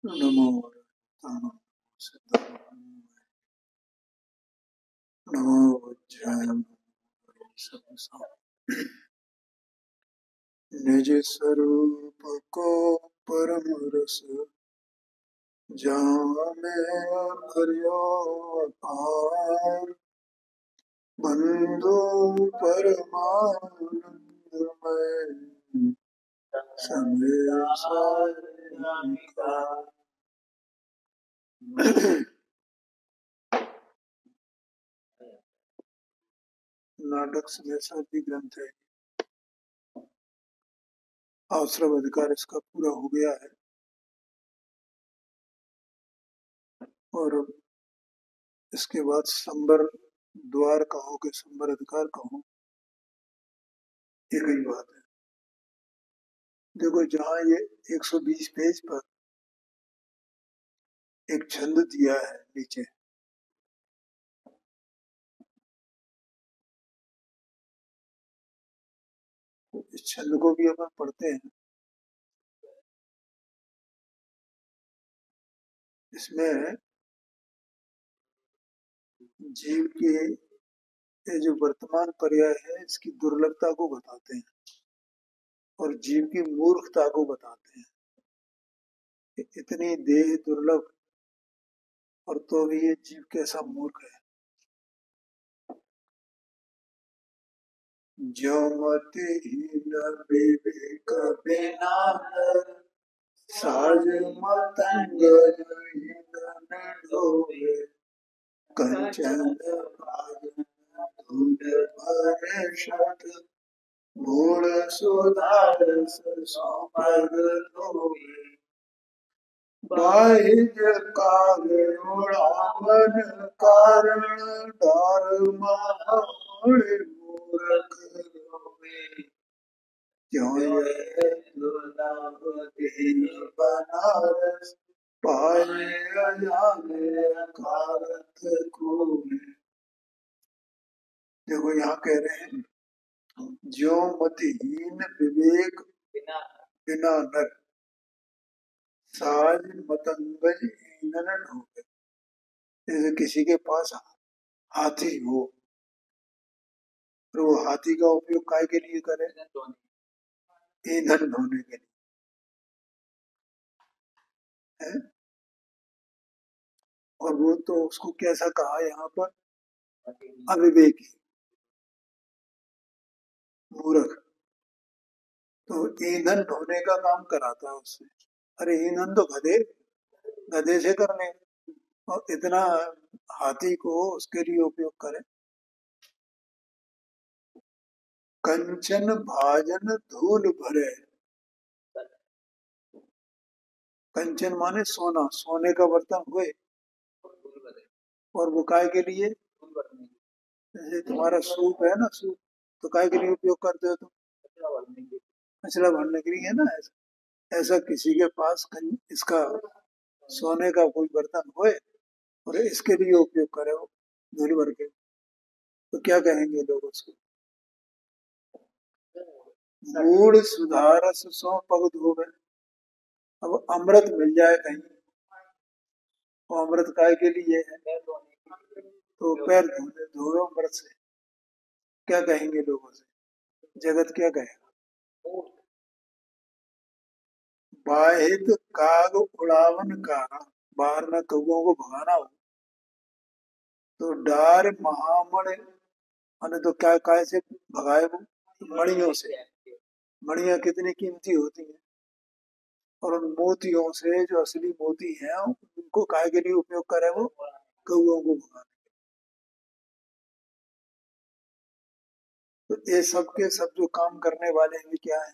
नमो नमो बुद्धाय निज स्वरूप को परम रस जाने भरियो अपार बंधु परमानंदमय समय सारिका। नाटक समय ग्रंथ है। आश्रम अधिकार इसका पूरा हो गया है और इसके बाद संबर द्वार कहो कि संबर अधिकार कहो, एक ही बात है। देखो जहाँ ये 120 पेज पर एक छंद दिया है नीचे, इस छंद को भी अपन पढ़ते हैं। इसमें जीव के ये जो वर्तमान पर्याय है इसकी दुर्लभता को बताते हैं और जीव की मूर्खता को बताते हैं कि इतनी देह दुर्लभ और तो भी ये जीव कैसा मूर्ख है। जो मतिहीन विवेक बिना नर, साज मतंग हीन ढोवे, कंचन भाजन धूल भरषत, मूल सुधारस सौंपग लोवे, बाह्य कार्य उड़ावन कारण, डार महामूढ़ मूर्ख लोवे, क्यों यह दुर्लभ दीन बनारस, पाए अजाने अकारथ कोई। देखो यहाँ कह रहे हैं, जो मतिहीन विवेक बिना नर, साज मतंगज ईंधन ढोवे। जैसे किसी के पास हाथी हो तो वो हाथी का उपयोग काय के लिए करे? ईंधन ढोने के लिए है? और वो तो उसको कैसा कहा यहाँ पर? अविवेकी, मूर्ख। तो ईंधन ढोने का काम कराता है उससे। अरे ईंधन तो गधे गधे से करने, और इतना हाथी को उसके लिए उपयोग करे। कंचन भाजन धूल भरे, कंचन माने सोना, सोने का बर्तन हुए और वो काय के लिए? जैसे तुम्हारा सूप है ना, सूप तो काय के लिए उपयोग करते हो तुम? कचरा भरने के लिए है ना। ऐसा ऐसा किसी के पास इसका सोने का कोई बर्तन होए और इसके लिए उपयोग करे वो धूल भर के, तो क्या कहेंगे लोग उसको? मूड सुधारस सो पग धोवे। अब अमृत मिल जाए कहीं, वो अमृत काय के लिए है? तो पैर धोने धोवे अमृत से, क्या कहेंगे लोगों से? जगत क्या कहेगा? बाहित काग उड़ावन कारण, बाहर में कौओं को भगाना हो तो डार महामण, माने तो क्या काय से भगाए वो? मणियों से। मणियां कितनी कीमती होती हैं, और उन मोतियों से जो असली मोती हैं उनको काय के लिए उपयोग करे वो? कौओं को भगाने। तो ये सब के सब जो काम करने वाले हैं क्या है?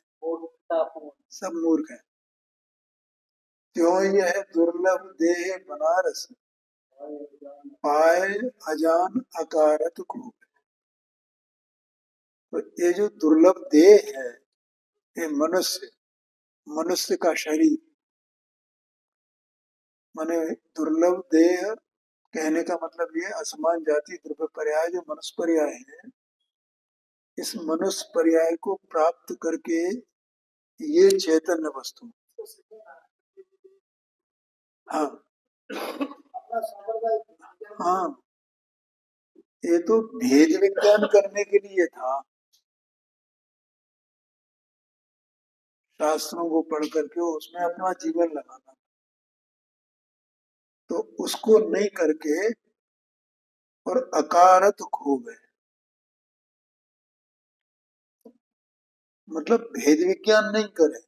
सब मूर्ख है। क्यों यह दुर्लभ देह बनारस, पाए अजान अकारत को। तो ये जो दुर्लभ देह है, ये मनुष्य, मनुष्य का शरीर, माने दुर्लभ देह कहने का मतलब ये असमान जाति द्रव्य पर्याय जो मनुष्य पर्याय है, इस मनुष्य पर्याय को प्राप्त करके ये चैतन्य वस्तु हाँ हाँ, ये तो भेद विज्ञान करने के लिए था, शास्त्रों को पढ़ करके उसमें अपना जीवन लगाना। तो उसको नहीं करके और अकारत खो गए, मतलब भेद विज्ञान नहीं करे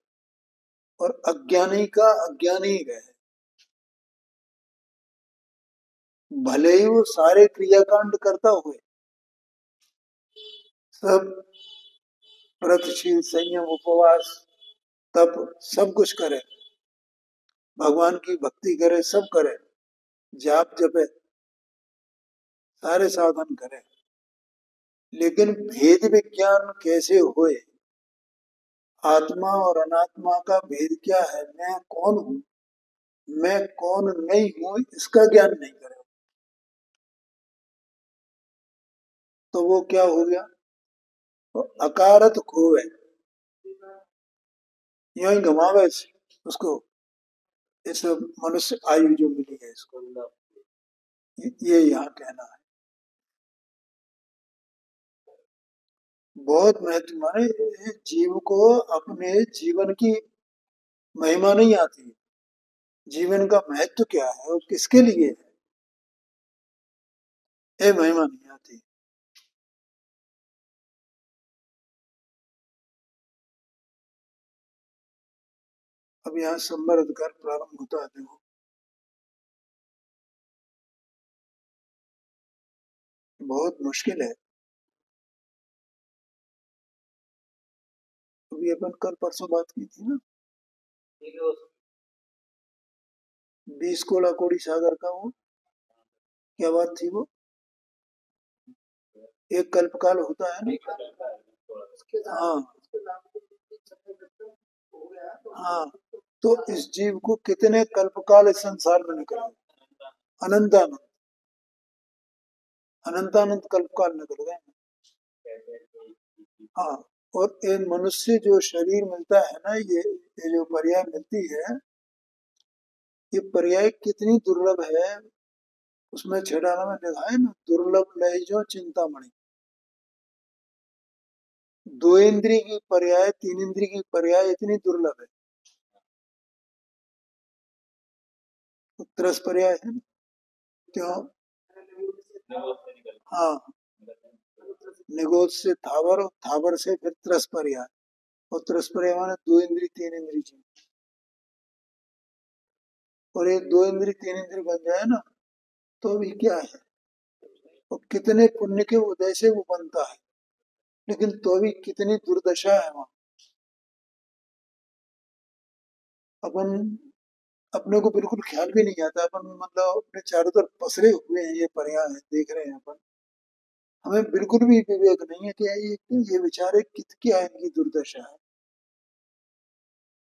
और अज्ञानी का अज्ञानी ही रहे, भले ही वो सारे क्रियाकांड करता हुए, सब व्रतशील, संयम, उपवास, तप, सब कुछ करे, भगवान की भक्ति करे, सब करे, जाप जपे, सारे साधन करे, लेकिन भेद विज्ञान कैसे होए, आत्मा और अनात्मा का भेद क्या है, मैं कौन हूं, मैं कौन नहीं हूं, इसका ज्ञान नहीं करे, तो वो क्या हो गया, तो अकारत खोए, यूं ही घुमावे उसको, इस मनुष्य आयु जो मिली है इसको, ये यहाँ कहना है। बहुत महत्व, माने जीव को अपने जीवन की महिमा नहीं आती, जीवन का महत्व क्या है और किसके लिए है, ये महिमा नहीं आती। अब यहाँ संवर्ध कर प्रारंभ होता है, देखो बहुत मुश्किल है। अभी अपन कल परसों बात की थी ना, 20 कोड़ा कोड़ी सागर का, वो क्या बात थी वो, एक कल्पकाल होता है ना। हाँ हाँ, तो इस जीव को कितने कल्पकाल इस संसार में निकले, अनंतानंत, अनंतानंत कल्पकाल निकल गए। हाँ, और ये मनुष्य जो शरीर मिलता है ना, ये जो पर्याय मिलती है, ये पर्याय कितनी दुर्लभ है, उसमें छेड़ाना में लिखा है ना, दुर्लभ लय जो चिंतामणि, दो इंद्री की पर्याय, तीन इंद्री की पर्याय इतनी दुर्लभ है, उत्तरस पर्याय है ना, क्यों, हाँ, निगोद से थावर, और थावर से फिर त्रस पर्याय, और त्रस पर्याय माने दो इंद्री तीन इंद्री जी, और ये दो इंद्री तीन इंद्री बन जाए ना, तो भी क्या है, और कितने पुण्य के उदय से वो बनता है, लेकिन तो भी कितनी दुर्दशा है वहां। अपन, अपने को बिल्कुल ख्याल भी नहीं आता, अपन मतलब अपने चारों तरफ पसरे हुए हैं, ये पर्याय है, देख रहे हैं अपन, हमें बिल्कुल भी विवेक नहीं है कि ये बेचारे क्या इनकी दुर्दशा है।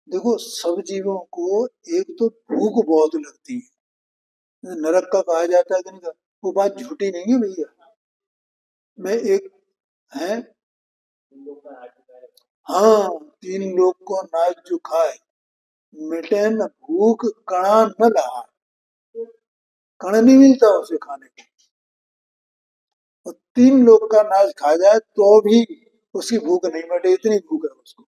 देखो सब जीवों को एक तो भूख बहुत लगती है, नरक का कहा जाता है कि नहीं, वो बात झूठी नहीं है भैया। मैं एक है, हाँ, तीन लोग को नाच जो खाए, मिटे न भूख, कणा न रहा, कण नहीं मिलता उसे खाने को, और तीन लोग का नाच खा जाए तो भी उसकी भूख नहीं मिटे, इतनी भूख है उसको।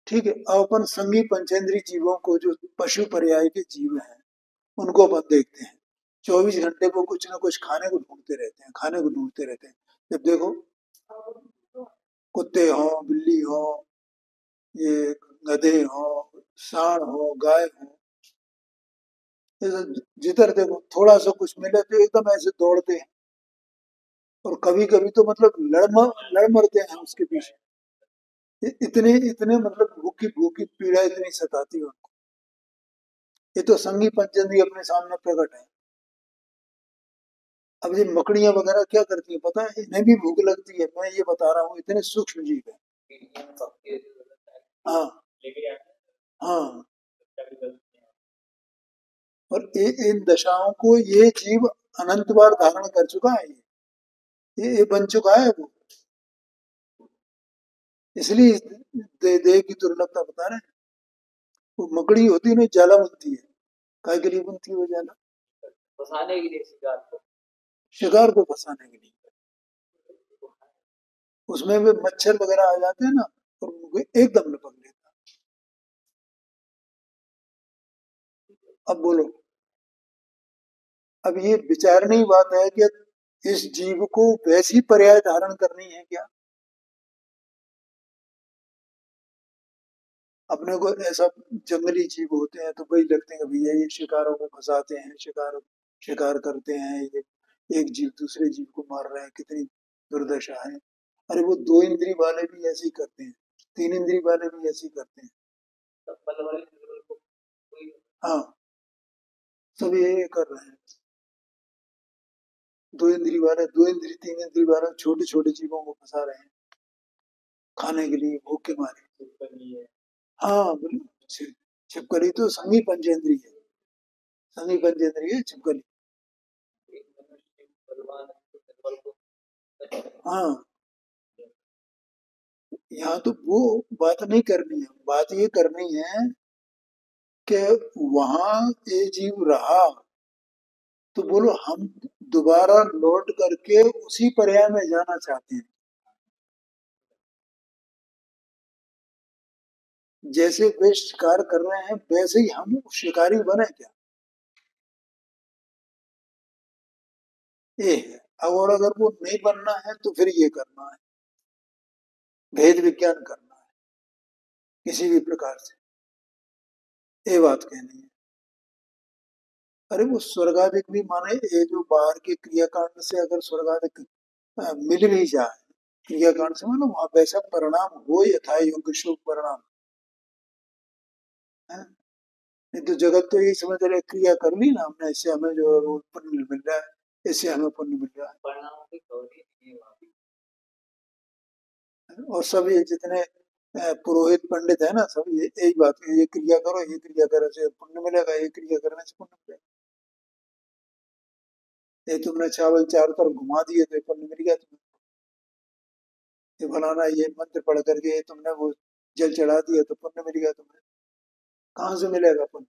ठीक है, अब अपन संगी पंचेंद्री जीवों को, जो पशु पर्याय के जीव हैं, उनको अपन देखते हैं, 24 घंटे वो कुछ ना कुछ खाने को ढूंढते रहते हैं, खाने को ढूंढते रहते हैं। जब देखो, कुत्ते हो, बिल्ली हो, ये गधे हो, सांड हो, गाय हो, जिधर देखो थोड़ा सा कुछ मिले तो एकदम ऐसे दौड़ते हैं, और कभी कभी तो मतलब लड़ मरते हैं उसके पीछे, इतने इतने मतलब भूखी भूखी पीड़ा इतनी सताती है उनको। ये तो संगी पंचेंद्री अपने सामने प्रकट है। अब ये मकड़ियां वगैरह क्या करती है पता है, इन्हें भी भूख लगती है, मैं ये बता रहा हूँ, इतने सूक्ष्म जीव है। हाँ हाँ, और इन दशाओं को ये जीव अनंत बार धारण कर चुका है, ये बन चुका है वो, इसलिए देह की दुर्लभता बता रहे हैं। वो मकड़ी होती है ना, जाला बनती है। काय के लिए बनती है वो जाला? फंसाने के लिए शिकार को। शिकार को फंसाने के लिए। उसमें भी मच्छर वगैरह आ जाते हैं ना, और उनको एकदम लपक लेता। अब बोलो, अब ये विचारने की बात है कि इस जीव को वैसी पर्याय धारण करनी है क्या? अपने को ऐसा, जंगली जीव होते हैं तो वही लगते हैं कि भैया ये शिकारों को फंसाते हैं, शिकार करते हैं, ये एक जीव दूसरे जीव को मार रहे हैं, कितनी दुर्दशा है। अरे वो दो इंद्री वाले भी ऐसे ही करते हैं, तीन इंद्री वाले भी ऐसे ही करते हैं। हाँ, सब ये कर रहे हैं। दो इंद्री वाले, दो इंद्री तीन इंद्री वाले छोटे छोटे जीवों को फंसा रहे हैं खाने के लिए, भूख के मारे। हाँ बिल्कुल। छिपकली तो संगी पंचेंद्री है, संगी पंचेंद्री है छिपकली। हाँ, यहाँ तो वो बात नहीं करनी है, बात ये करनी है कि वहां ये जीव रहा, तो बोलो हम दोबारा लौट करके उसी पर्याय में जाना चाहते हैं। जैसे वे शिकार कर रहे हैं वैसे ही हम शिकारी बने क्या? ये है। और अगर वो नहीं बनना है तो फिर ये करना है, भेद विज्ञान करना है किसी भी प्रकार से, ये बात कहनी है। अरे वो स्वर्गाधिक भी माने, ये जो बाहर के क्रियाकांड से अगर स्वर्गाधिक मिल भी जाए, क्रियाकांड से मतलब वहां वैसा परिणाम हो, यथा योग्य शुभ परिणाम है। नहीं तो जगत तो यही समझ रहे क्रिया कर ली ना हमने, इससे हमें जो है वो पुण्य मिल रहा है, इससे हमें पुण्य मिल रहा है। और सब ये जितने पुरोहित पंडित है ना, सब यही बात है, ये क्रिया करो, ये क्रिया करने से पुण्य मिलेगा, ये क्रिया करने से पुण्य मिलेगा। ये तुमने चावल चारों तरफ घुमा दिए तो ये पुण्य मिल गया तुम्हें। ये फलाना ये मंत्र पढ़ करके तुमने वो जल चढ़ा दिया तो पुण्य मिल गया तुम्हें। कहाँ से मिलेगा पुण्य?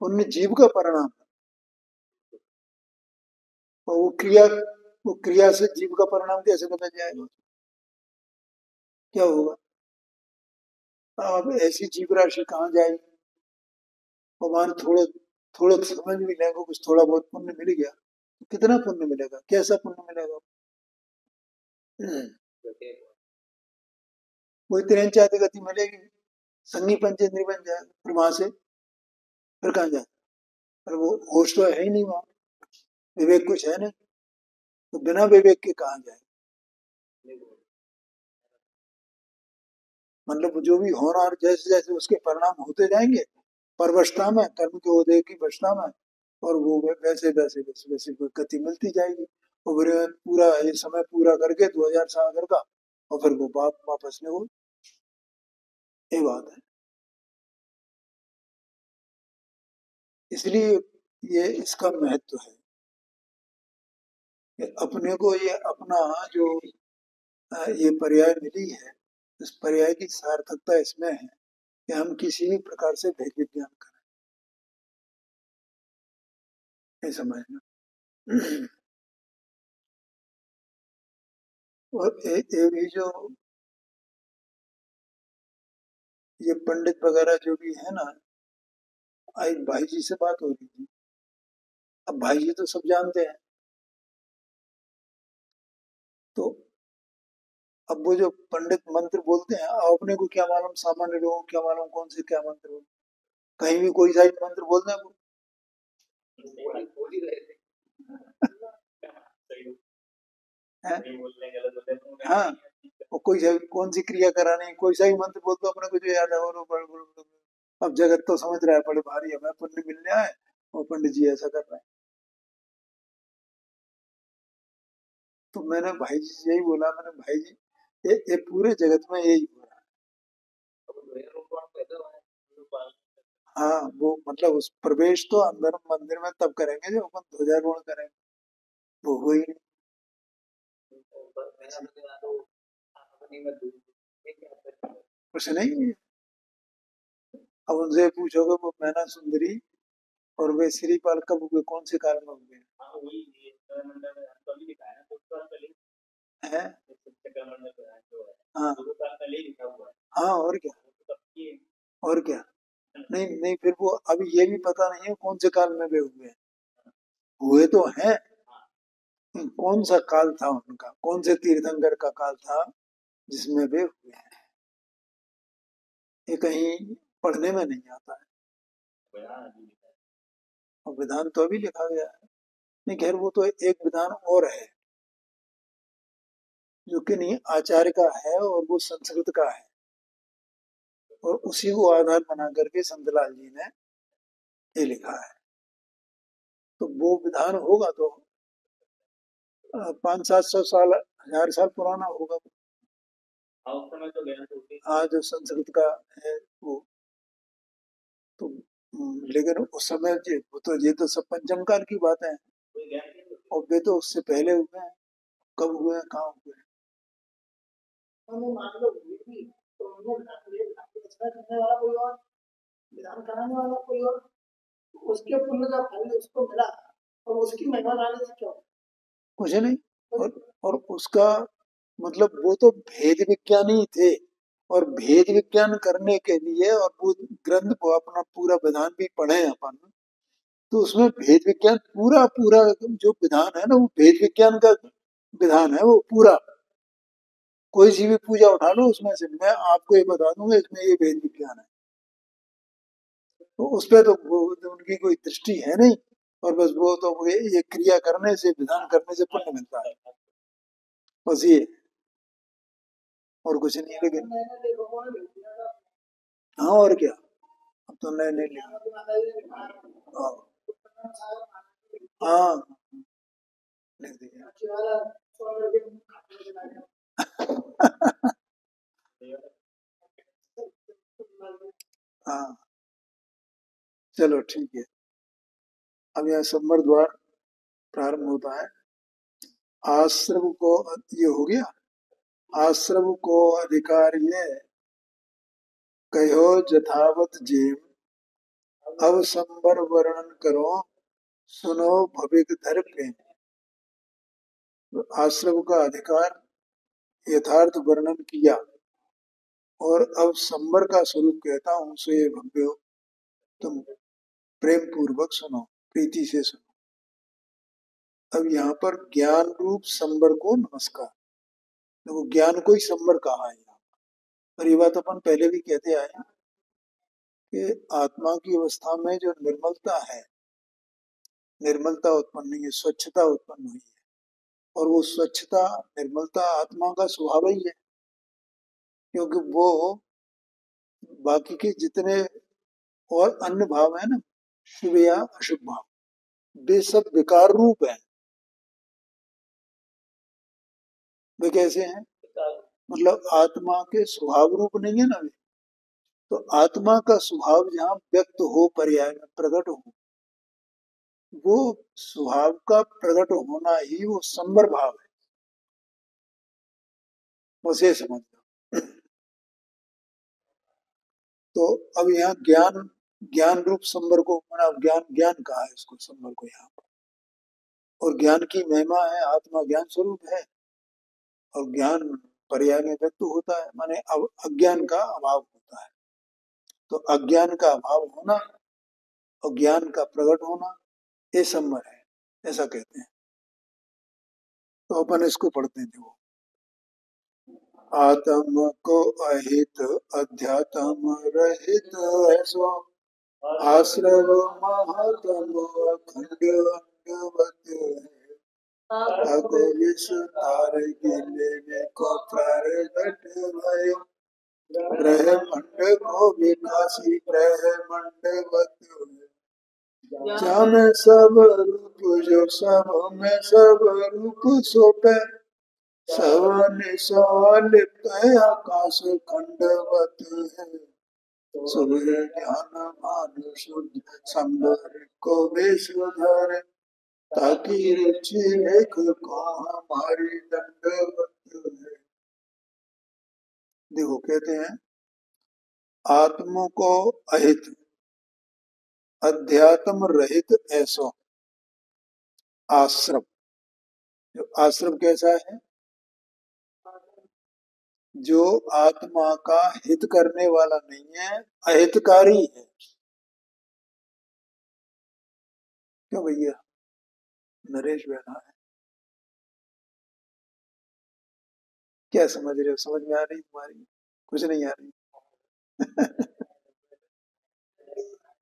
पुण्य जीव का परिणाम है। और वो क्रिया से जीव का परिणाम कैसे बदल जाएगा? क्या होगा? अब ऐसी जीव राशि कहाँ जाएगी? हमारे थोड़े थोड़े समझ भी लेंगे, कुछ थोड़ा बहुत पुण्य मिल गया तो कितना पुण्य मिलेगा, कैसा पुण्य मिलेगा? वही त्रियंच आदि गति मिलेगी, संगी पंचेंद्रिय बन जाएगा, फिर वहां से फिर कहाँ जाए? पर वो होश तो है ही नहीं वहां, विवेक कुछ है नहीं, तो बिना विवेक के कहाँ जाए? मतलब जो भी होनहार जैसे जैसे उसके परिणाम होते जाएंगे, परवशता में, कर्म के उदय की वशता में, और वो वैसे वैसे वैसे वैसे कोई गति मिलती जाएगी। और फिर पूरा ये समय पूरा करके 2000 सागर का, और फिर वो वापस में वो, ये बात है। इसलिए ये इसका महत्व है कि अपने को ये अपना जो ये पर्याय मिली है, इस पर्याय की सार्थकता इसमें है कि हम किसी भी प्रकार से भेद विज्ञान करें, ये समझना। और ये भी जो ये पंडित वगैरह जो भी है ना, आज भाई जी से बात हो रही थी। अब भाई जी तो सब जानते हैं, तो अब वो जो पंडित मंत्र बोलते हैं, अब अपने को क्या मालूम, सामान्य लोगों को क्या मालूम कौन से क्या मंत्र बोल, कहीं भी कोई सा ही मंत्र बोल दें वो। हैं? हाँ, और कोई सा कौन सी क्रिया करानी है, कोई सा ही मंत्र बोल दो, अपने को जो याद है वो बोल बोल बोल। अब जगत तो समझ रहा है बड़े भारी हमें पुण्य मिलने आए, और पंडित जी ऐसा कर रहे हैं। तो मैंने भाई जी से यही बोला, मैंने भाई जी ये पूरे जगत में यही हो रहा है। हाँ, वो मतलब उस प्रवेश तो अंदर मंदिर में तब करेंगे जब अपन ध्वजारोहण करेंगे, वो हो ही नहीं। कुछ नहीं, अब उनसे पूछोगे वो मैना सुंदरी और वे श्रीपाल कब हुए, कौन से काल में हुए हाँ वही ये मंडल में तो अभी लिखा है ना, तो उसका पहले हैं? चक्रमंडल जो है हाँ दो साल पहले ही लिखा हुआ है। हाँ, और क्या, तो तब की और क्या। नहीं नहीं, फिर वो अभी ये भी पता नहीं है कौन से काल में वे हुए हैं। हुए तो हैं, कौन सा काल था उनका, कौन से तीर्थंकर का काल था जिसमें वे हुए हैं, ये कहीं पढ़ने में नहीं आता है। बयान अभी लिखा है। और विधान तो अभी लिखा गया है। नहीं खैर, वो तो एक विधान और है जो कि नहीं आचार्य का है और वो संस्कृत का है, और उसी को आधार बना करके संतलाल जी ने ये लिखा है। तो वो विधान होगा तो 500-700 साल, 1000 साल पुराना होगा। हाँ उस समय तो बयान तो होती हाँ, जो संस्कृत का है वो तो लेकिन उस समय वो तो ये तो सब पंचम काल की बात है, कोई ज्ञान नहीं होती। और वे तो उससे पहले हुए हैं। कब हुए हैं, कहाँ हुए हैं? हमें मान लो हुई थी तो उन्होंने विधान की रचना करने वाला कोई और, विधान कराने वाला कोई और, तो उसके पुण्य का फल उसको मिला और उसकी महिमा लाने से क्या होगा? कुछ नहीं। और उसका मतलब वो तो भेद विज्ञानी थे, और भेद विज्ञान करने के लिए, और वो ग्रंथ को अपना पूरा विधान भी पढ़े अपन, तो उसमें भेद विज्ञान पूरा पूरा जो विधान है ना, वो भेद विज्ञान का विधान है वो पूरा। कोई सी भी पूजा उठा लो उसमें से मैं आपको ये बता दूंगा इसमें ये भेद विज्ञान है। तो उस पे तो उनकी कोई दृष्टि है नहीं, और बस वो तो ये क्रिया करने से, विधान करने से पुण्य मिलता है, बस ये, और कुछ नहीं। लेकिन हाँ, और क्या, अब तो नए नए लिख, हाँ हाँ, लिख दीजिए। हाँ, चलो ठीक है। अब यहाँ संवर द्वार प्रारंभ होता है। आश्रम को, ये हो गया, आश्रम को अधिकार्य कहो जथावत जेम, अब संवर वर्णन करो सुनो भविक धर प्रेम। आश्रम का अधिकार यथार्थ वर्णन किया, और अब संवर का स्वरूप कहता हूं सो ये भव्यो, तुम प्रेम पूर्वक सुनो, प्रीति से सुनो। अब यहाँ पर ज्ञान रूप संवर को नमस्कार, देखो ज्ञान को ही संवर कहा है यहाँ। और ये बात अपन पहले भी कहते आए हैं कि आत्मा की अवस्था में जो निर्मलता है, निर्मलता उत्पन्न हुई है, स्वच्छता उत्पन्न हुई है, और वो स्वच्छता निर्मलता आत्मा का स्वभाव ही है, क्योंकि वो बाकी के जितने और अन्य भाव है ना, शुभ या अशुभ भाव, वे सब विकार रूप है। वे कैसे हैं, मतलब आत्मा के स्वभाव रूप नहीं है ना वे। तो आत्मा का स्वभाव जहाँ व्यक्त हो, पर्याय में प्रकट हो, वो स्वभाव का प्रकट होना ही वो संवर भाव है, उसे समझ लो। तो अब यहाँ ज्ञान, ज्ञान रूप संवर को मना, ज्ञान ज्ञान कहा है इसको संवर को यहाँ पर। और ज्ञान की महिमा है, आत्मा ज्ञान स्वरूप है, और ज्ञान पर्याय में व्यक्त होता है, माने अब अज्ञान का अभाव होता है। तो अज्ञान का अभाव होना और ज्ञान का प्रकट होना, ये संवर है, ऐसा कहते हैं। तो अपन इसको पढ़ते हैं। वो आत्म को अहित अध्यात्म रहित है सो, आश्रव महात्म अखंड अंडवत है। अगो विस्तार गिले को प्रगट भयो, ब्रह्मंड को विकासी ब्रह्मंडवत है। जहाँ में सब रूप जो सब में सब रूप सोपे, सवने सलिप्त आकाश खंडवत है। सुबह ज्ञान मान शुद्ध संबर को विश्वधर, ताकि रुचि लेख को हमारी दंडवत है। देखो कहते हैं आत्म को अहित अध्यात्म रहित ऐसो आश्रम। जो आश्रम कैसा है? जो आत्मा का हित करने वाला नहीं है, अहितकारी है। क्यों भैया? नरेश बैठा है, क्या समझ रहे हो? समझ में आ रही तुम्हारी? कुछ नहीं आ रही।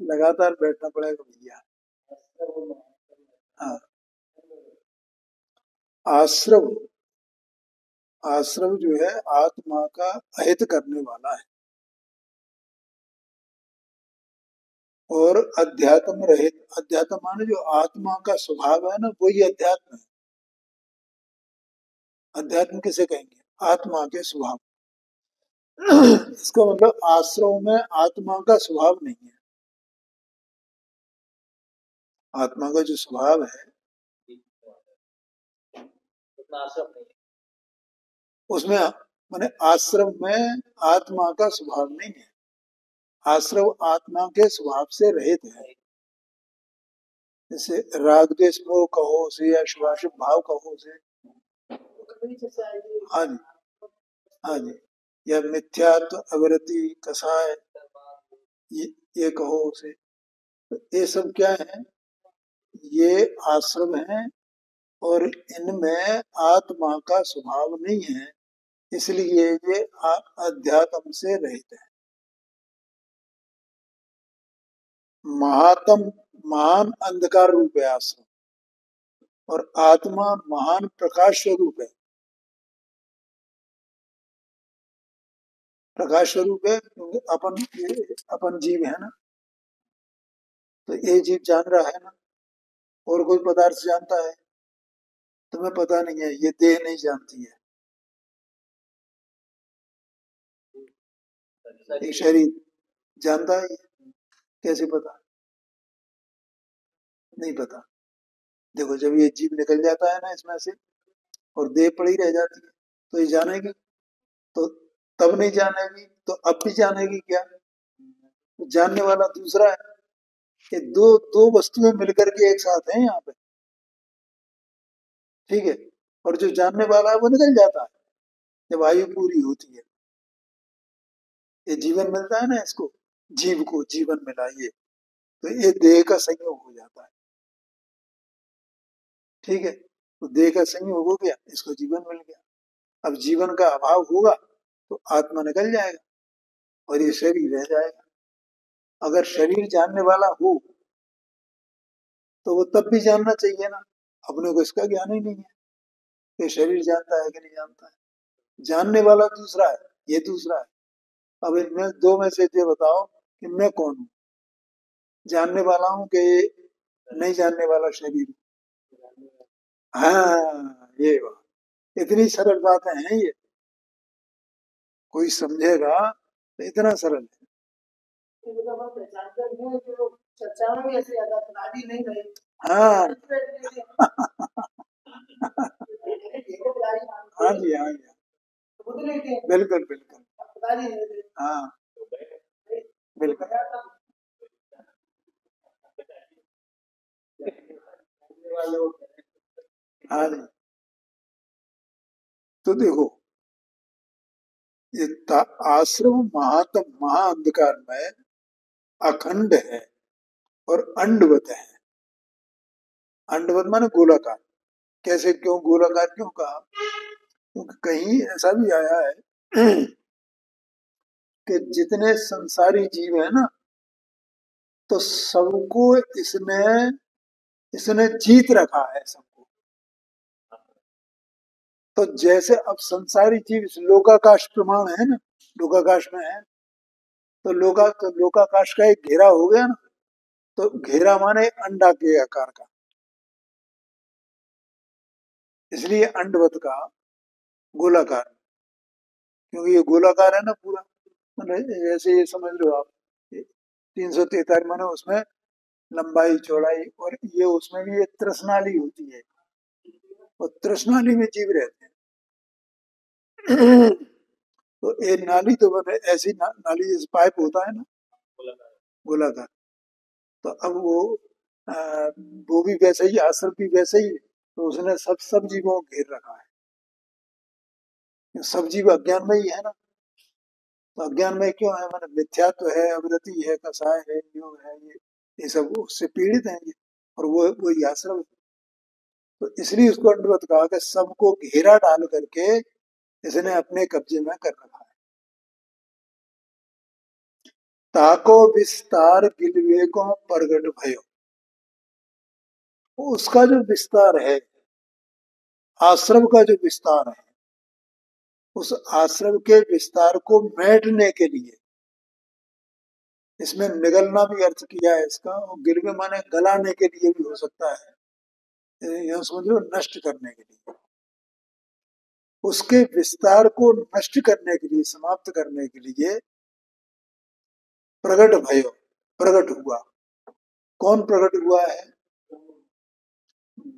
लगातार बैठना पड़ेगा भैया। हाँ, आश्रम, आश्रम जो है आत्मा का अहित करने वाला है। और अध्यात्म रहित, अध्यात्म माने जो आत्मा का स्वभाव है ना, वही अध्यात्म है। अध्यात्म किसे कहेंगे? आत्मा के स्वभाव। इसका मतलब आश्रम में आत्मा का स्वभाव नहीं है। आत्मा का जो स्वभाव है उसमें, माने आश्रम में आत्मा का स्वभाव नहीं है। आश्रम आत्मा के स्वभाव से रहित है। जैसे राग द्वेष मोह कहो से या शुभाशुभ भाव कहो से, हाँ जी, हाँ जी, या मिथ्यात्व अवृत्ति कसाय, ये कहो से, ये सब क्या है? ये आश्रम है और इनमें आत्मा का स्वभाव नहीं है, इसलिए ये अध्यात्म से रहित है। महात्म महान अंधकार रूप है आश्रम, और आत्मा महान प्रकाश स्वरूप है। प्रकाश स्वरूप है क्योंकि अपन जीव है ना, तो ये जीव जान रहा है ना, और कोई पदार्थ जानता है? तुम्हें पता नहीं है, ये देह नहीं जानती है। एक शरीर जानता है, कैसे पता? नहीं पता। देखो, जब ये जीव निकल जाता है ना इसमें से और देह पड़ी रह जाती है, तो ये जानेगी? तो तब नहीं जानेगी, तो अब भी जानेगी क्या? तो जानने वाला दूसरा है। ये दो दो वस्तुएं मिलकर के एक साथ हैं यहाँ पे, ठीक है। और जो जानने वाला है वो निकल जाता है जब आयु पूरी होती है। ये जीवन मिलता है ना, इसको जीव को जीवन मिला, ये तो ये देह का संयोग हो जाता है, ठीक है। तो देह का संयोग हो गया, इसको जीवन मिल गया। अब जीवन का अभाव होगा तो आत्मा निकल जाएगा और ये शरीर रह जाएगा। अगर शरीर जानने वाला हो तो वो तब भी जानना चाहिए ना, अपने को इसका ज्ञान ही नहीं है कि शरीर जानता है कि नहीं जानता है। जानने वाला दूसरा है, ये दूसरा है। अब इनमें दो में से ये बताओ कि मैं कौन हूँ? जानने वाला हूँ कि नहीं जानने वाला शरीर? हाँ, ये बात, इतनी सरल बातें हैं ये, कोई समझेगा तो इतना सरल है। हाँ हाँ जी, हाँ जी, बिल्कुल बिल्कुल, हाँ बिल्कुल, हाँ जी। तो देखो, ये आश्रम महात्म महाअंधकार में अखंड है और अंडवत है। अंडवत माने गोलाकार। कैसे, क्यों गोलाकार क्यों कहा? क्योंकि कहीं ऐसा भी आया है कि जितने संसारी जीव है ना, तो सबको इसने इसने जीत रखा है सबको। तो जैसे अब संसारी जीव इस लोकाकाश प्रमाण है ना, लोकाकाश में है, तो लोकाकाश का एक घेरा हो गया ना, तो घेरा माने अंडा के आकार का, इसलिए अंडवत का गोलाकार। क्योंकि ये गोलाकार है ना पूरा, मतलब जैसे ये समझ लो आप, 343 माने उसमें लंबाई चौड़ाई, और ये उसमें भी एक तृष्णाली होती है, और तृष्णाली में जीव रहते हैं। तो एक नाली तो बने ऐसी नाली जैसे पाइप होता है ना गोलाकार, तो अब वो भी वैसे ही, आश्रम भी वैसे ही, तो उसने सब जीवों को घेर रखा है। सब जीव अज्ञान में ही है ना, तो अज्ञान में क्यों है, माने मिथ्यात्व है, अवृत्ति है, कसाय है, योग है, ये सब उससे पीड़ित हैं ये, और वो ही आश्रम है। तो इसलिए उसको अंडवत कहा कि सबको घेरा डाल करके इसने अपने कब्जे में कर रखा है। ताको विस्तार गिलवे को प्रगट भयो, उसका जो विस्तार है, आश्रम का जो विस्तार है, उस आश्रम के विस्तार को मेटने के लिए, इसमें निगलना भी अर्थ किया है इसका, और गिरवे माने गलाने के लिए भी हो सकता है, यह समझ लो नष्ट करने के लिए, उसके विस्तार को नष्ट करने के लिए, समाप्त करने के लिए प्रगट भयो, प्रगट हुआ। कौन प्रकट हुआ है?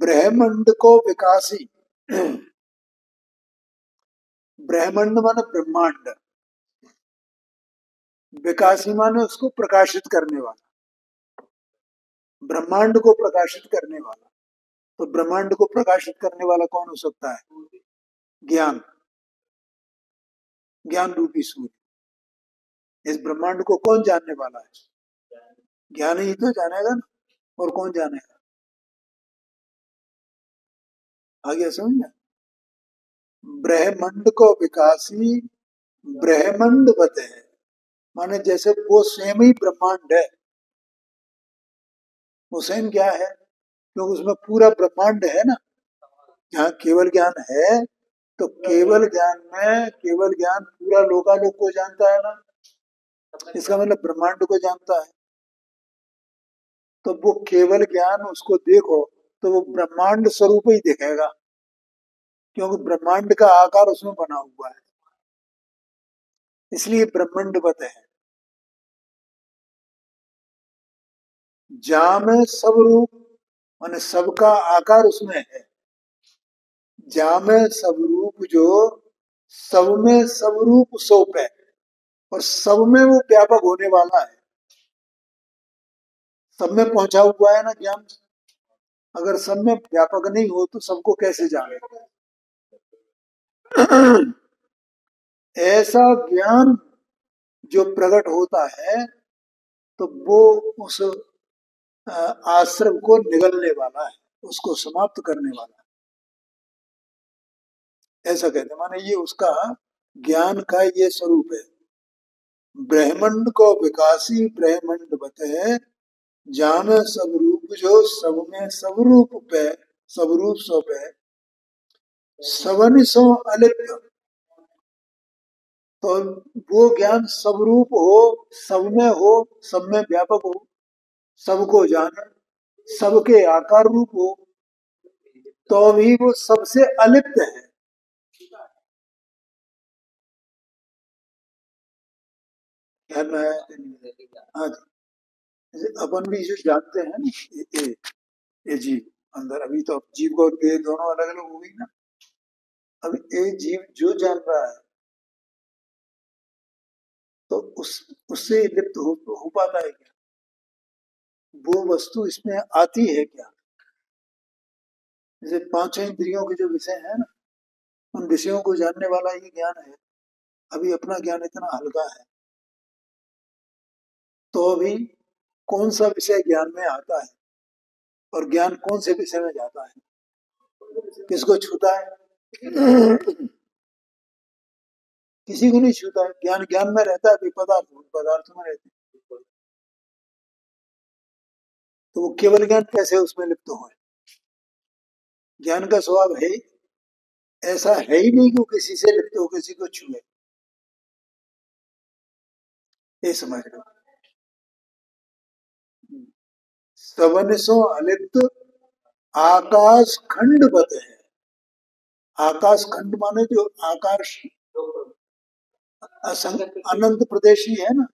ब्रह्मांड को विकासी, ब्रह्मांड माने ब्रह्मांड, विकासी माने उसको प्रकाशित करने वाला, ब्रह्मांड को प्रकाशित करने वाला। तो ब्रह्मांड को प्रकाशित करने वाला कौन हो सकता है? ज्ञान, ज्ञान रूपी सूर्य। इस ब्रह्मांड को कौन जानने वाला है? ज्ञान ही तो जानेगा ना, और कौन जानेगा? आगे समझ, ब्रह्मांड को विकासी ब्रह्मांड बत है, माने जैसे वो स्वयं ही ब्रह्मांड है। वो स्वयं क्या है? क्योंकि उसमें पूरा ब्रह्मांड है ना। जहाँ केवल ज्ञान है, तो केवल ज्ञान में केवल ज्ञान पूरा लोकालोक को जानता है ना, इसका मतलब ब्रह्मांड को जानता है। तो वो केवल ज्ञान उसको देखो तो वो ब्रह्मांड स्वरूप ही दिखेगा, क्योंकि ब्रह्मांड का आकार उसमें बना हुआ है, इसलिए ब्रह्मांडवत है। जा में सब रूप माने सबका आकार उसमें है, जा में सब रूप जो सब में सब रूप सोप है, और सब में वो व्यापक होने वाला है, सब में पहुंचा हुआ है ना ज्ञान। अगर सब में व्यापक नहीं हो तो सबको कैसे जाने? ऐसा ज्ञान जो प्रकट होता है, तो वो उस आश्रम को निगलने वाला है, उसको समाप्त करने वाला है, ऐसा कहते हैं। माने ये उसका ज्ञान का ये स्वरूप है। ब्रह्मांड को विकासी ब्रह्मांड बते, जान सब रूप जो सब में सब रूप पे सब रूप सो पे सवन सो अलिप्त। तो वो ज्ञान सब रूप हो, सब में हो, सब में व्यापक हो, सबको जाने, सबके आकार रूप हो, तो भी वो सबसे अलिप्त है। ध्यान में है? हाँ जी, अपन भी जो जानते हैं ना, ये जीव अंदर, अभी तो जीव को देह दोनों अलग अलग हो गई ना। अब ये जीव जो जान रहा है, तो उससे लिप्त हो पाता है क्या? वो वस्तु इसमें आती है क्या? जैसे पांचों इंद्रियों के जो विषय है ना, उन विषयों को जानने वाला ये ज्ञान है। अभी अपना ज्ञान इतना हल्का है, तो अभी कौन सा विषय ज्ञान में आता है, और ज्ञान कौन से विषय में जाता है, किसको छूता है? किसी को नहीं छूता है। ज्ञान ज्ञान में रहता है, पदार्थ पदार्थ में रहते हैं। तो वो केवल ज्ञान कैसे उसमें लिप्त हो? ज्ञान का स्वभाव है, ऐसा है ही नहीं कि किसी से लिप्त हो, किसी को छुए। ये समझ लो। सवन सो अलिप्त आकाश खंड बत है। आकाश खंड माने जो आकाश अनंत प्रदेशी है ना,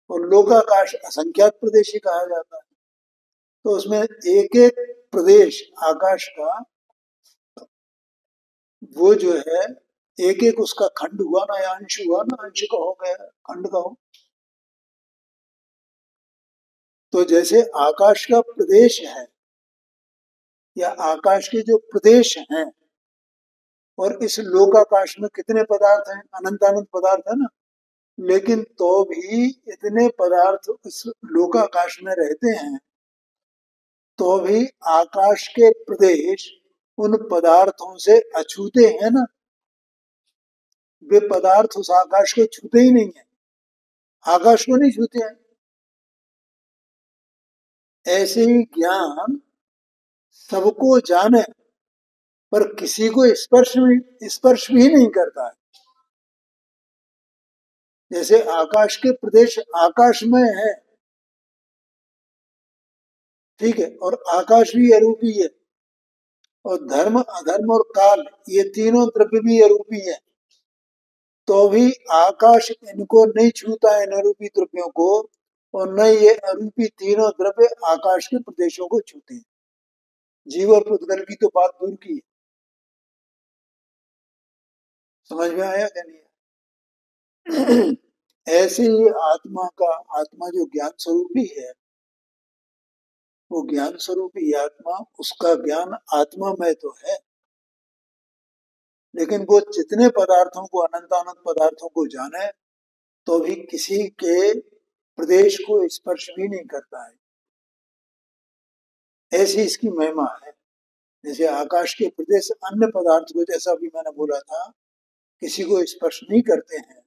और लोकाकाश असंख्यात प्रदेशी कहा जाता है। तो उसमें एक एक प्रदेश आकाश का, वो जो है एक एक उसका खंड हुआ ना, या अंश हुआ ना, अंश का हो गया, खंड का हो। तो जैसे आकाश का प्रदेश है, या आकाश के जो प्रदेश हैं, और इस लोकाकाश में कितने पदार्थ हैं, अनंत अनंत पदार्थ है ना, लेकिन तो भी इतने पदार्थ इस लोकाकाश में रहते हैं, तो भी आकाश के प्रदेश उन पदार्थों से अछूते हैं ना। वे पदार्थ उस आकाश को छूते ही नहीं है, आकाश को नहीं छूते हैं। ऐसे ही ज्ञान सबको जाने पर किसी को स्पर्श भी नहीं करता है। जैसे आकाश के प्रदेश आकाश में है, ठीक है, और आकाश भी अरूपी है, और धर्म अधर्म और काल ये तीनों द्रव्य भी अरूपी है, तो भी आकाश इनको नहीं छूता है, इन अरूपी द्रव्यों को, और न ये अरूपी तीनों द्रव्य आकाश के प्रदेशों को छूते हैं। जीव और पुद्गल की तो बात दूर की है। समझ में आया क्या नहीं? ऐसे ही आत्मा जो ज्ञान स्वरूपी है, वो ज्ञान स्वरूपी आत्मा, उसका ज्ञान आत्मा में तो है, लेकिन वो जितने पदार्थों को, अनंत अनंत पदार्थों को जाने, तो भी किसी के प्रदेश को स्पर्श भी नहीं करता है। ऐसी इसकी महिमा है। जैसे आकाश के प्रदेश अन्य पदार्थ को, जैसा भी मैंने बोला था, किसी को स्पर्श नहीं करते हैं,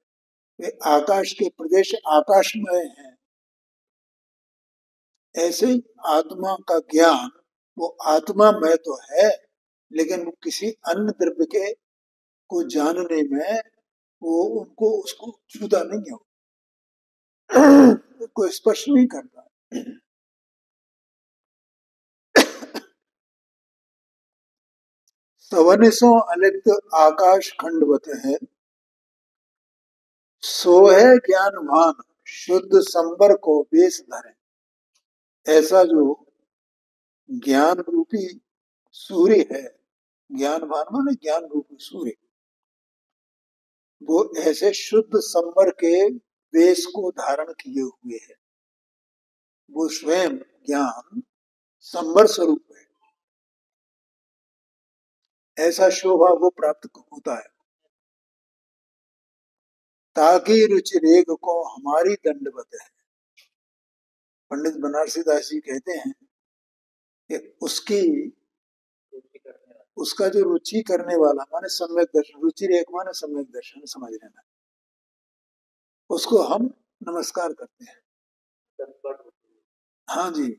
वे आकाश के प्रदेश आकाश में हैं। ऐसे आत्मा का ज्ञान वो आत्मा में तो है, लेकिन वो किसी अन्य द्रव्य के को जानने में वो उनको उसको छूता नहीं है, उसको स्पर्श नहीं करता। सवनिसों अलिप्त आकाश खंडवत है, सो है ज्ञानवान शुद्ध संबर को बेस धरे। ऐसा जो ज्ञान रूपी सूर्य है, ज्ञानवान माने ज्ञान रूपी सूर्य, वो ऐसे शुद्ध संबर के बेस को धारण किए हुए है। वो स्वयं ज्ञान संबर स्वरूप है, ऐसा शोभा वो प्राप्त होता है। ताकि रुचि रेग को हमारी दंडवत है। पंडित बनारसी दास जी कहते हैं कि उसका जो रुचि करने वाला माने सम्यक दर्शन, रुचि रेख माने सम्यक दर्शन, समझ लेना, उसको हम नमस्कार करते हैं। हाँ जी।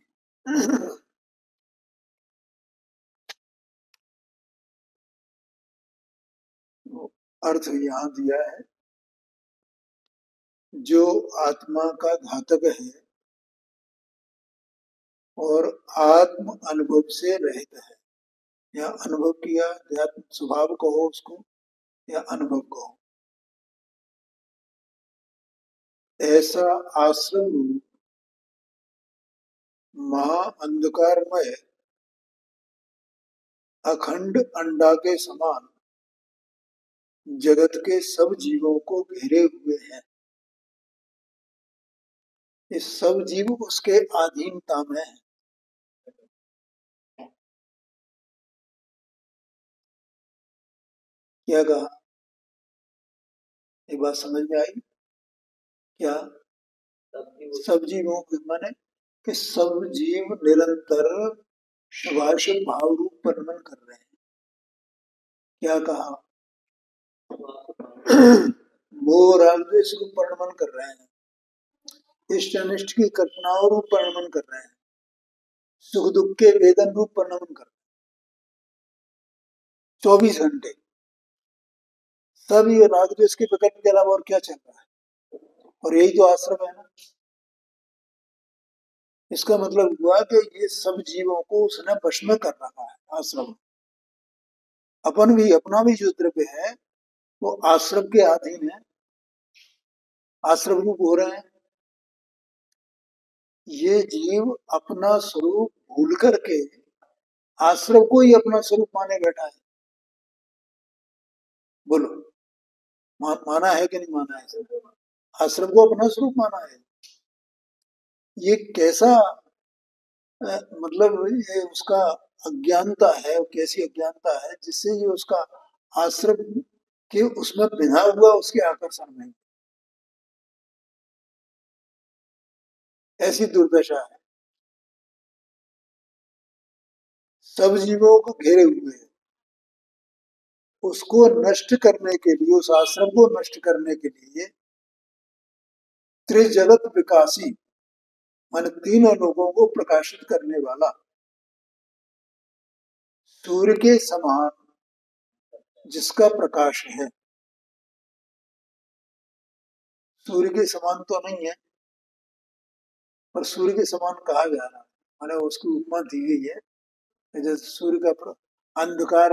अर्थ यहाँ दिया है, जो आत्मा का घातक है और आत्म अनुभव से रहित है, या अनुभव किया, अध्यात्म स्वभाव कहो उसको, या अनुभव कहो, ऐसा आश्रम रूप महा अंधकारमय अखंड अंडा के समान जगत के सब जीवों को घेरे हुए हैं। इस सब जीव उसके अधीनता में है। क्या कहा? एक बात समझ में आई क्या? सब जीवों के माने कि सब जीव निरंतर शुभाशुभ भाव रूप परिणमन कर रहे हैं। क्या कहा? मोह राग द्वेष रूप परिणमन कर रहे हैं, इष्ट अनिष्ट की कल्पनाओं रूप परिणमन कर रहे हैं, सुख दुख के वेदन रूप परिणमन कर रहे हैं। 24 घंटे सब ये राग द्वेष के विकल्प के अलावा और क्या चल रहा है? और यही तो आश्रम है ना। इसका मतलब हुआ कि ये सब जीवों को उसने वश में कर रखा है आश्रम। अपना भी जो द्रव्य है वो आश्रम के अधीन है, आश्रम रूप हो रहे हैं। ये जीव अपना स्वरूप भूल करके आश्रम को ही अपना स्वरूप माने बैठा है। बोलो, माना है कि नहीं माना है सब? आश्रम को अपना स्वरूप माना है। ये कैसा मतलब ये उसका अज्ञानता है, कैसी अज्ञानता है जिससे ये उसका आश्रम के उसमें बिना हुआ उसके आकर्षण में, ऐसी दुर्दशा है। सब जीवों को घेरे हुए है, उसको नष्ट करने के लिए, उस आश्रम को नष्ट करने के लिए त्रिजगत विकासी मान तीनों लोगों को प्रकाशित करने वाला सूर्य के समान जिसका प्रकाश है। सूर्य के समान तो नहीं है, पर सूर्य के समान कहा जा रहा है, माने उसकी उपमा दी गई है कि जैसे सूर्य का अंधकार,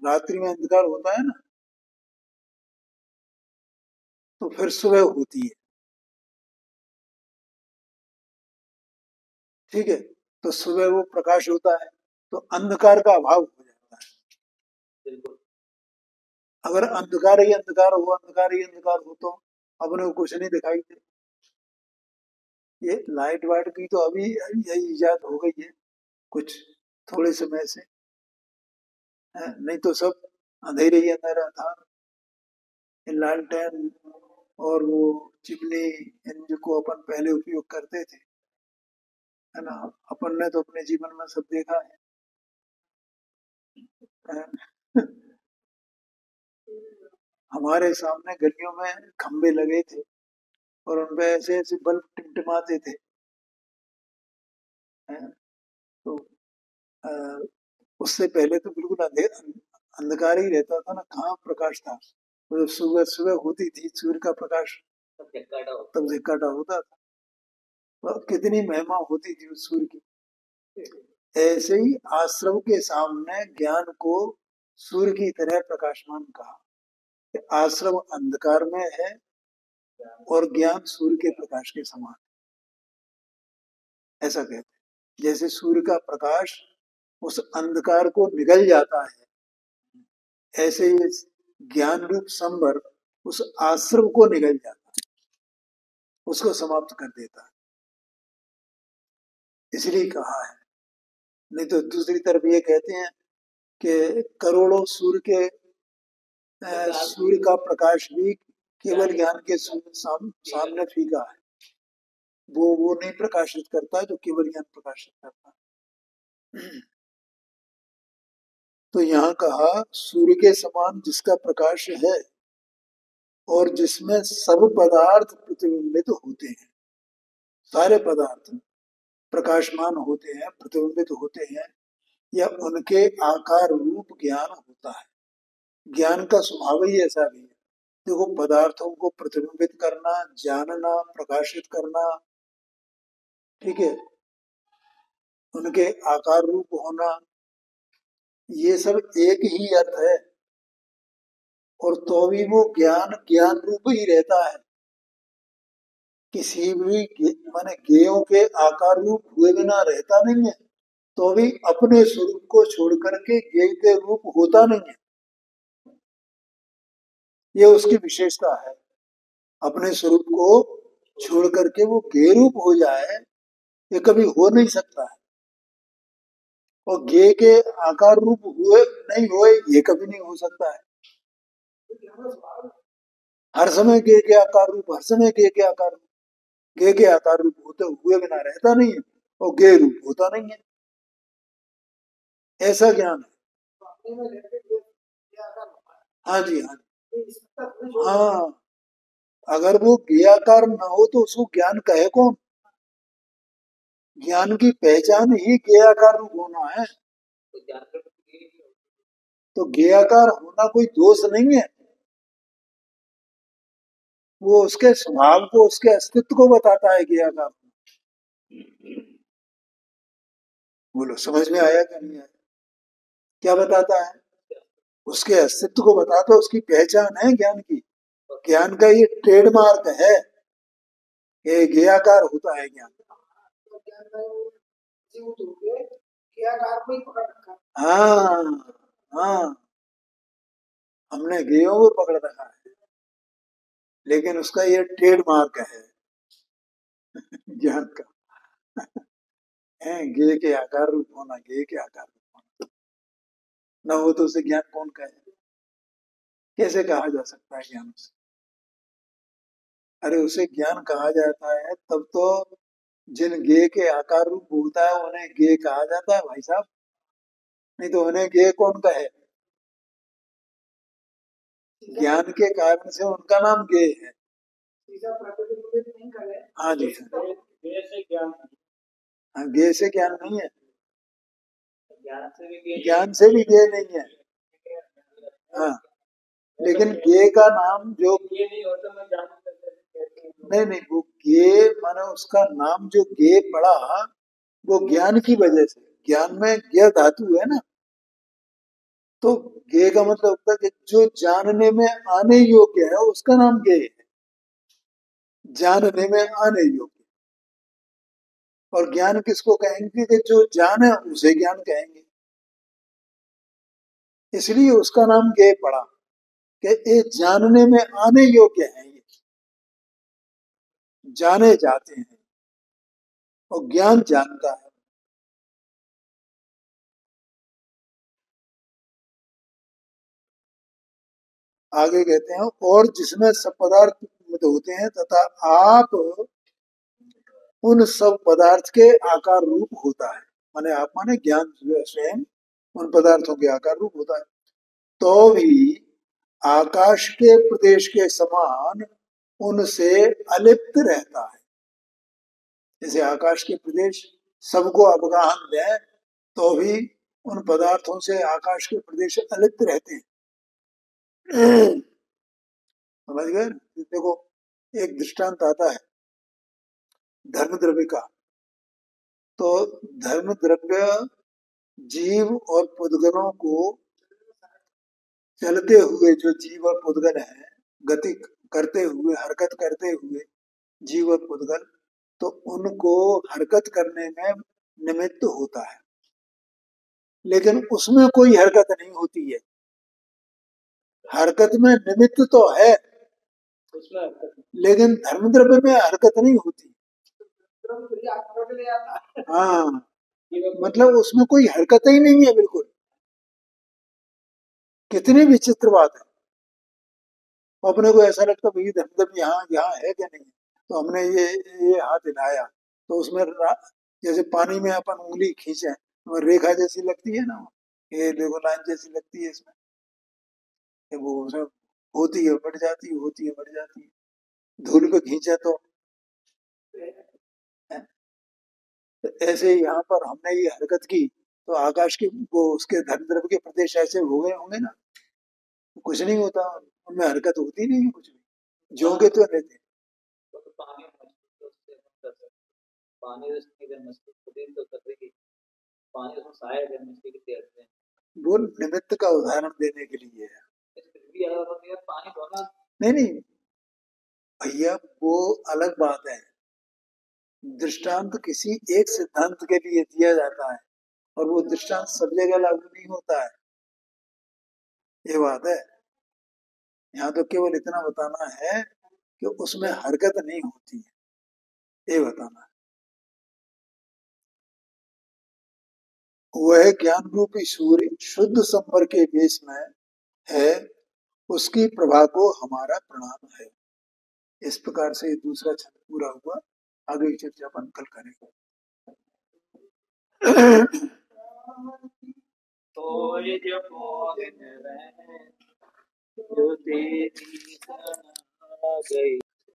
रात्रि में अंधकार होता है ना, तो फिर सुबह होती है, ठीक है, तो सुबह वो प्रकाश होता है, तो अंधकार का अभाव हो जाता है। अगर अंधकार ही अंधकार हो, अंधकार ही अंधकार हो, तो अपने को कुछ नहीं दिखाई दे। ये लाइट वाइट की तो अभी यही इजाद हो गई है कुछ थोड़े समय से, नहीं तो सब अंधेरे ही अंधेरा था। लालटेन और वो चिमनी, इनको अपन पहले उपयोग करते थे, है ना, अपन ने तो अपने जीवन में सब देखा है। हमारे सामने गलियों में खंबे लगे थे और उनपे ऐसे ऐसे बल्ब टिमटिमाते थे, तो अ, उससे पहले तो बिल्कुल अंधकार ही रहता था ना, कहाँ प्रकाश था। तो जब सुबह सुबह होती थी सूर्य का प्रकाश, तब झिक्काटा होता था, तो कितनी महिमा होती थी उस सूर्य की। ऐसे ही आश्रम के सामने ज्ञान को सूर्य की तरह प्रकाशमान कहा। आश्रम अंधकार में है और ज्ञान सूर्य के प्रकाश के समान, ऐसा कहते हैं। जैसे सूर्य का प्रकाश उस अंधकार को निगल जाता है, ऐसे ही ज्ञान रूप संबर उस आश्रम को निगल जाता है, उसको समाप्त कर देता है, इसलिए कहा है। नहीं तो दूसरी तरफ ये कहते हैं कि करोड़ों सूर्य के सूर्य का प्रकाश भी केवल ज्ञान के सामने फीका है, वो नहीं प्रकाशित करता जो केवल ज्ञान प्रकाशित करता है। तो यहाँ कहा सूर्य के समान जिसका प्रकाश है और जिसमें सब पदार्थ प्रतिबिंबित होते हैं, सारे पदार्थ प्रकाशमान होते हैं, प्रतिबिंबित होते हैं, या उनके आकार रूप ज्ञान होता है। ज्ञान का स्वभाव ही ऐसा भी है। देखो, पदार्थों को प्रतिबिंबित करना, जानना, प्रकाशित करना, ठीक है, उनके आकार रूप होना, ये सब एक ही अर्थ है, और तो भी वो ज्ञान ज्ञान रूप ही रहता है। किसी भी माने ज्ञेयों के आकार रूप हुए बिना रहता नहीं है, तो भी अपने स्वरूप को छोड़ करके ज्ञेय के रूप होता नहीं है। ये उसकी विशेषता है, अपने स्वरूप को छोड़ करके वो ज्ञेय रूप हो जाए, ये कभी हो नहीं सकता है। और ज्ञेय के आकार रूप हुए नहीं हुए, ये कभी नहीं हो सकता है। हर समय ज्ञेय के आकार रूप, हर समय ज्ञेय के आकार रूप, ज्ञेय के आकार रूप होते हुए बिना रहता नहीं है, और ज्ञेय रूप होता नहीं है, ऐसा ज्ञान है। हाँ जी, हाँ जी, हाँ। अगर वो ज्ञेयाकार न हो तो उसको ज्ञान कहे कौन? ज्ञान की पहचान ही ज्ञेयाकार रूप होना है, तो ज्ञेयाकार होना कोई दोष नहीं है, वो उसके स्वभाव को, उसके अस्तित्व को बताता है ज्ञेयाकार। बोलो, समझ में आया कि नहीं आया? क्या बताता है? उसके अस्तित्व को बताता है, उसकी पहचान है ज्ञान की। ज्ञान का ये ट्रेडमार्क है कि ज्ञेयाकार होता है ज्ञान। हाँ, हाँ, हमने ज्ञेयों को पकड़ रखा है, लेकिन उसका ये ट्रेडमार्क है ज्ञान का है, गे के आकार रूप होना, गे के आकार रूप होना। न हो तो उसे ज्ञान कौन कहे? कैसे कहा जा सकता है ज्ञान उसे? अरे उसे ज्ञान कहा जाता है तब तो जिन गे के आकार रूप होता है उन्हें गे कहा जाता है भाई साहब, नहीं तो उन्हें गे कौन कहे? ज्ञान के कारण से उनका नाम गे है। हाँ जी सर, हाँ गे से ज्ञान नहीं है, ज्ञान से भी गे नहीं है। हाँ लेकिन गे का नाम जो नहीं नहीं, वो गे माने उसका नाम जो गे पड़ा वो ज्ञान की वजह से, ज्ञान में ज्ञ धातु है ना, तो गे का मतलब होता है कि जो जानने में आने योग्य है उसका नाम गे है, जानने में आने योग्य। और ज्ञान किसको कहेंगे? कि जो जाने उसे ज्ञान कहेंगे, इसलिए उसका नाम गे पड़ा कि ये जानने में आने योग्य है, ये जाने जाते हैं और ज्ञान जानता है। आगे कहते हैं और जिसमें सब पदार्थ होते हैं तथा आप उन सब पदार्थ के आकार रूप होता है, माने आप माने ज्ञान स्वयं उन पदार्थों के आकार रूप होता है, तो भी आकाश के प्रदेश के समान उनसे अलिप्त रहता है। जैसे आकाश के प्रदेश सबको अवगाहन दें तो भी उन पदार्थों से आकाश के प्रदेश अलिप्त रहते हैं। समझ गए? देखो एक दृष्टांत आता है धर्म द्रव्य का, तो धर्म द्रव्य जीव और पुद्गलों को, चलते हुए जो जीव और पुद्गल है, गति करते हुए, हरकत करते हुए जीव और पुद्गल, तो उनको हरकत करने में निमित्त होता है, लेकिन उसमें कोई हरकत नहीं होती है। हरकत में निमित्त तो है लेकिन धर्म द्रव्य में हरकत नहीं होती। हाँ मतलब उसमें कोई हरकत ही नहीं है बिल्कुल। कितनी विचित्र बात है। अपने को ऐसा लगता भाई धर्म द्रव्य यहाँ यहाँ है क्या नहीं, तो हमने ये हाथ हिलाया तो उसमें जैसे पानी में अपन उंगली खींचे तो रेखा जैसी लगती है ना, ये देखो लाइन जैसी लगती है इसमें, वो उसमें होती है बढ़ जाती है, होती है बढ़ जाती है। धूल पे खींचे तो ऐसे यहाँ पर हमने ये हरकत की तो आकाश की वो उसके धर्म द्रव्य के प्रदेश ऐसे हो गए होंगे ना, कुछ नहीं होता उनमें, हरकत होती नहीं है कुछ भी, जो के तो रहते। वो निमित्त का उदाहरण देने के लिए है। नहीं नहीं भैया वो अलग बात है, दृष्टांत किसी एक सिद्धांत के लिए दिया जाता है और वो दृष्टांत सब जगह लागू नहीं होता है, ये बात है। यहाँ तो केवल इतना बताना है कि उसमें हरकत नहीं होती है, ये बताना है। वह ज्ञान रूपी सूर्य शुद्ध संपर के बेस में है, उसकी प्रभा को हमारा प्रणाम है। इस प्रकार से दूसरा छंद पूरा हुआ। आगे की चर्चा अपन कल करेंगे। तो ये जो जो तेरी गई